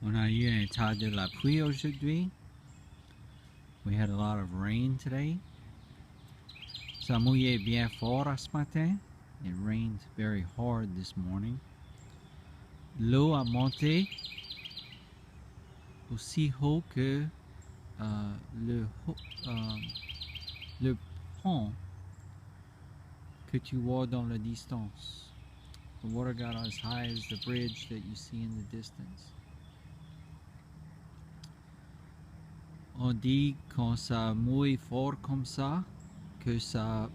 On a eu un tas de la pluie aujourd'hui. We had a lot of rain today. Ça mouillait bien fort ce matin. It rained very hard this morning. L'eau a monté aussi haut que le pont que tu vois dans la distance. The water got as high as the bridge that you see in the distance. On dit quand ça mouille fort comme ça que ça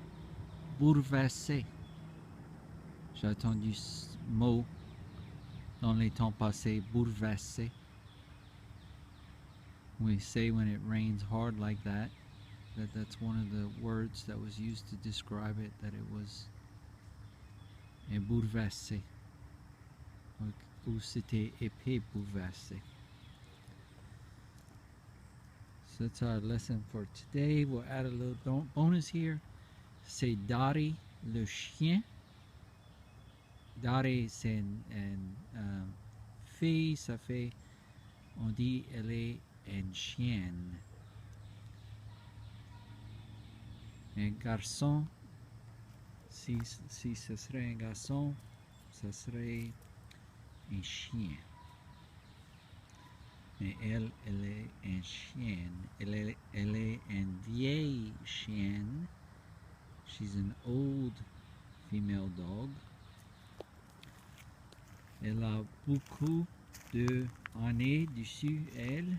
bouleversé. J'ai entendu ce mot dans les temps passés, bouleversé. We say when it rains hard like that, that's one of the words that was used to describe it, that it was un bouleversé, ou c'était épais bouleversé. So that's our lesson for today. We'll add a little bonus here. C'est Dari le chien. Dari c'est une fille, ça fait, on dit elle est une chienne. Un garçon, si ce serait un garçon, ça serait un chien. Mais elle est une chienne. Elle est une vieille chienne. She's an old female dog. Elle a beaucoup d'années dessus elle.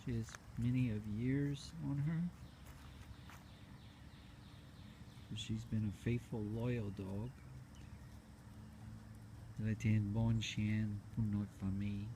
She has many of years on her. She's been a faithful, loyal dog. Elle était une bonne chienne pour notre famille.